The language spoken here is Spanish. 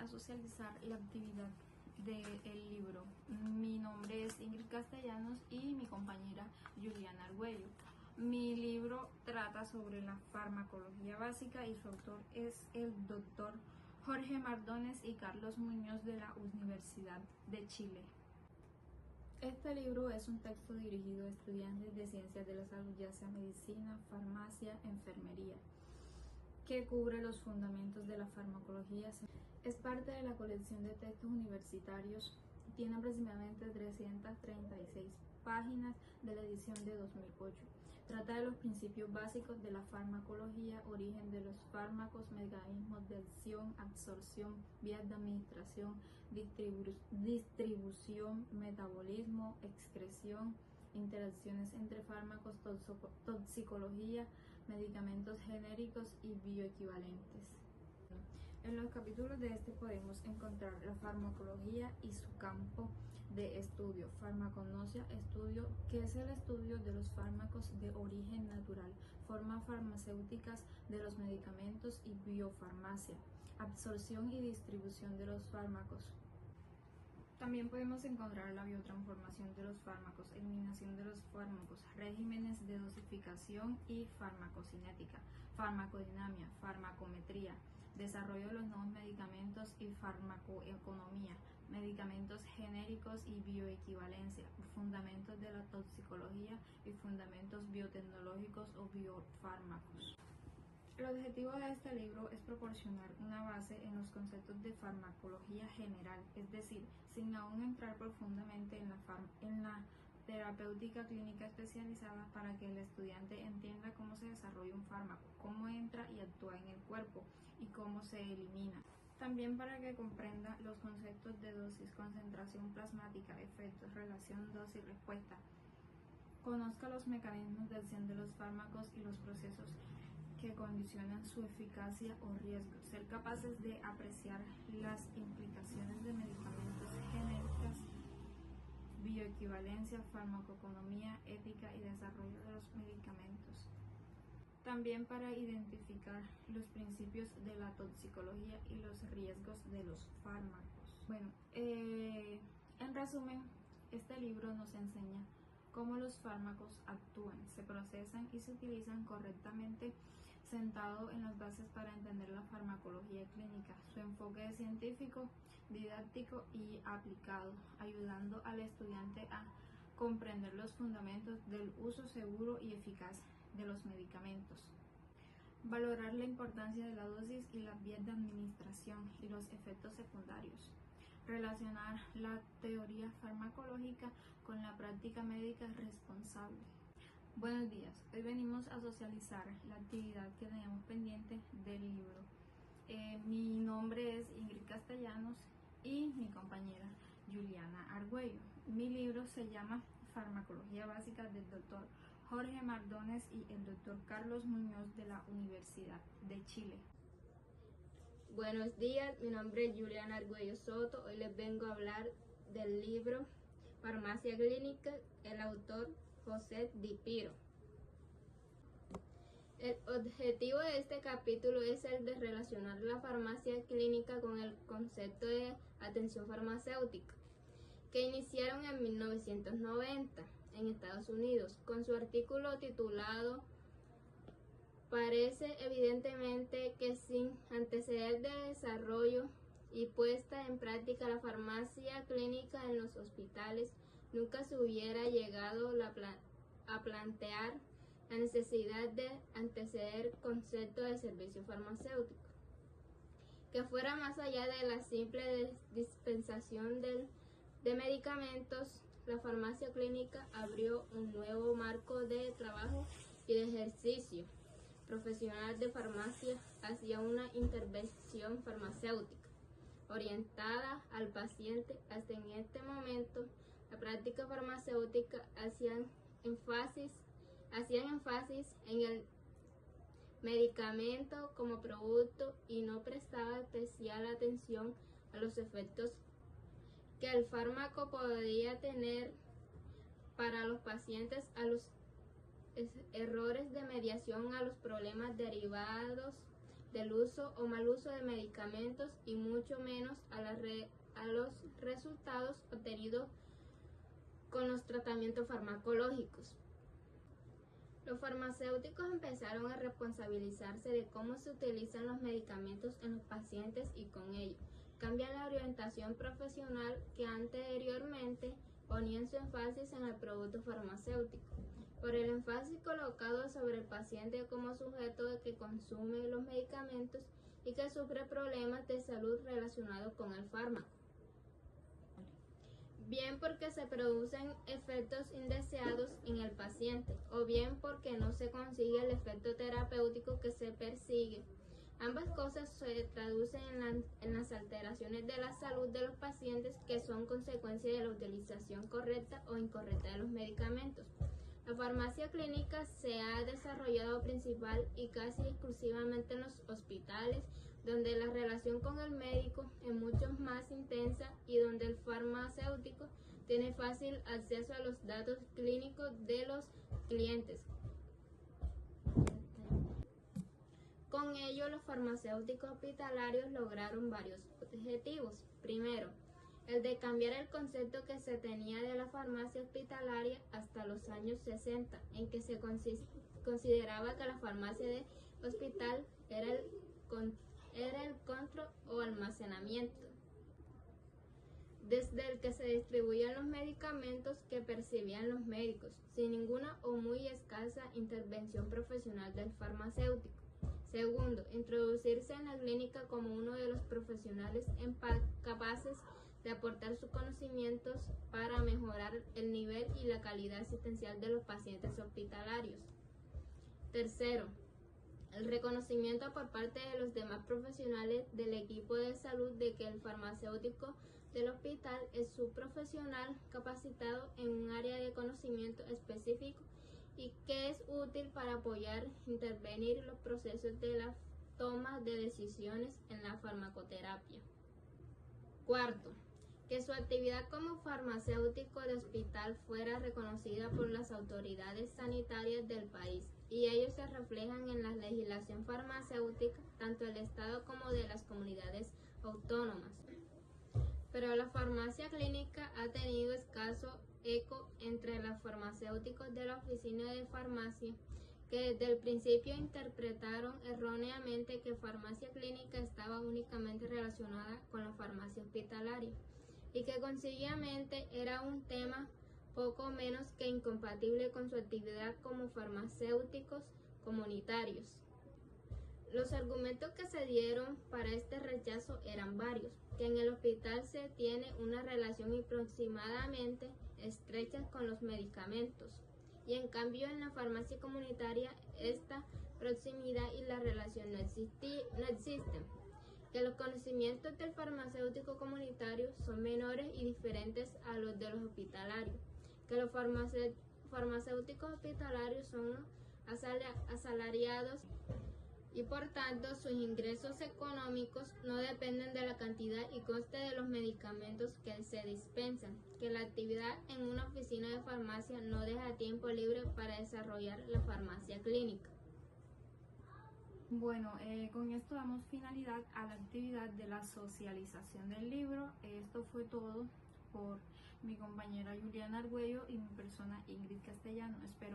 a socializar la actividad del libro. Mi nombre es Ingrid Castellanos y mi compañera Juliana Argüello. Mi libro trata sobre la farmacología básica y su autor es el doctor Jorge Mardones y Carlos Muñoz de la Universidad de Chile. Este libro es un texto dirigido a estudiantes de ciencias de la salud, ya sea medicina, farmacia, enfermería, que cubre los fundamentos de la farmacología. Es parte de la colección de textos universitarios. Tiene aproximadamente 336 páginas de la edición de 2008. Trata de los principios básicos de la farmacología, origen de los fármacos, mecanismos de acción, absorción, vías de administración, distribución, metabolismo, excreción, interacciones entre fármacos, toxicología, medicamentos genéricos y bioequivalentes. En los capítulos de este podemos encontrar la farmacología y su campo de estudio. Farmacognosia, estudio que es el estudio de los fármacos de origen natural, formas farmacéuticas de los medicamentos y biofarmacia, absorción y distribución de los fármacos. También podemos encontrar la biotransformación de los fármacos, eliminación de los fármacos, regímenes de dosificación y farmacocinética, farmacodinamia, farmacometría, desarrollo de los nuevos medicamentos y farmacoeconomía, medicamentos genéricos y bioequivalencia, fundamentos de la toxicología y fundamentos biotecnológicos o biofármacos. El objetivo de este libro es proporcionar una base en los conceptos de farmacología general, es decir, sin aún entrar profundamente en la terapéutica clínica especializada, para que el estudiante entienda cómo se desarrolla un fármaco, cómo entra y actúa en el cuerpo y cómo se elimina. También para que comprenda los conceptos de dosis, concentración plasmática, efectos, relación dosis-respuesta, conozca los mecanismos de acción de los fármacos y los procesos que condicionan su eficacia o riesgo, ser capaces de apreciar las implicaciones de medicamentos genéricos, bioequivalencia, farmacoeconomía, ética y desarrollo de los medicamentos. También para identificar los principios de la toxicología y los riesgos de los fármacos. Bueno, en resumen, este libro nos enseña cómo los fármacos actúan, se procesan y se utilizan correctamente, sentado en las bases para entender la farmacología clínica. Su enfoque es científico, didáctico y aplicado, ayudando al estudiante a comprender los fundamentos del uso seguro y eficaz de los medicamentos. Valorar la importancia de la dosis y las vías de administración y los efectos secundarios. Relacionar la teoría farmacológica con la práctica médica responsable. Buenos días, hoy venimos a socializar la actividad que teníamos pendiente del libro. Mi nombre es Ingrid Castellanos y mi compañera Juliana Argüello. Mi libro se llama Farmacología Básica, del doctor Jorge Mardones y el doctor Carlos Muñoz de la Universidad de Chile. Buenos días, mi nombre es Juliana Argüello Soto. Hoy les vengo a hablar del libro Farmacia Clínica, el autor José Di Piro. El objetivo de este capítulo es el de relacionar la farmacia clínica con el concepto de atención farmacéutica, que iniciaron en 1990 en Estados Unidos. Con su artículo titulado "Parece evidentemente que sin anteceder de desarrollo y puesta en práctica la farmacia clínica en los hospitales, nunca se hubiera llegado a plantear la necesidad de anteceder concepto de servicio farmacéutico, que fuera más allá de la simple dispensación de medicamentos. La farmacia clínica abrió un nuevo marco de trabajo y de ejercicio profesional de farmacia hacia una intervención farmacéutica orientada al paciente. Hasta en este momento, la práctica farmacéutica hacían énfasis en el medicamento como producto y no prestaba especial atención a los efectos que el fármaco podía tener para los pacientes, a los errores de mediación, a los problemas derivados del uso o mal uso de medicamentos y mucho menos a los resultados obtenidos con los tratamientos farmacológicos. Los farmacéuticos empezaron a responsabilizarse de cómo se utilizan los medicamentos en los pacientes y con ello cambian la orientación profesional que anteriormente ponían su énfasis en el producto farmacéutico, por el énfasis colocado sobre el paciente como sujeto que consume los medicamentos y que sufre problemas de salud relacionados con el fármaco. Bien porque se producen efectos indeseados en el paciente, o bien porque no se consigue el efecto terapéutico que se persigue. Ambas cosas se traducen en las alteraciones de la salud de los pacientes que son consecuencia de la utilización correcta o incorrecta de los medicamentos. La farmacia clínica se ha desarrollado principal y casi exclusivamente en los hospitales, donde la relación con el médico es mucho más intensa y donde el farmacéutico tiene fácil acceso a los datos clínicos de los clientes. Con ello, los farmacéuticos hospitalarios lograron varios objetivos. Primero, el de cambiar el concepto que se tenía de la farmacia hospitalaria hasta los años 60, en que se consideraba que la farmacia de hospital era el control o almacenamiento, desde el que se distribuían los medicamentos que percibían los médicos, sin ninguna o muy escasa intervención profesional del farmacéutico. Segundo, introducirse en la clínica como uno de los profesionales capaces de aportar sus conocimientos para mejorar el nivel y la calidad asistencial de los pacientes hospitalarios. Tercero, el reconocimiento por parte de los demás profesionales del equipo de salud de que el farmacéutico del hospital es subprofesional capacitado en un área de conocimiento específico y que es útil para apoyar e intervenir los procesos de la toma de decisiones en la farmacoterapia. Cuarto, que su actividad como farmacéutico de hospital fuera reconocida por las autoridades sanitarias del país, y ellos se reflejan en la legislación farmacéutica tanto del Estado como de las comunidades autónomas. Pero la farmacia clínica ha tenido escaso eco entre los farmacéuticos de la oficina de farmacia, que desde el principio interpretaron erróneamente que farmacia clínica estaba únicamente relacionada con la farmacia hospitalaria y que consiguientemente era un tema poco menos que incompatible con su actividad como farmacéuticos comunitarios. Los argumentos que se dieron para este rechazo eran varios, que en el hospital se tiene una relación aproximadamente estrecha con los medicamentos, y en cambio en la farmacia comunitaria esta proximidad y la relación no existen, que los conocimientos del farmacéutico comunitario son menores y diferentes a los de los hospitalarios, que los farmacéuticos hospitalarios son asalariados y por tanto sus ingresos económicos no dependen de la cantidad y coste de los medicamentos que se dispensan, que la actividad en una oficina de farmacia no deja tiempo libre para desarrollar la farmacia clínica. Bueno, con esto damos finalidad a la actividad de la socialización del libro. Esto fue todo por mi compañera Juliana Argüello y mi persona Ingrid Castellano. Espero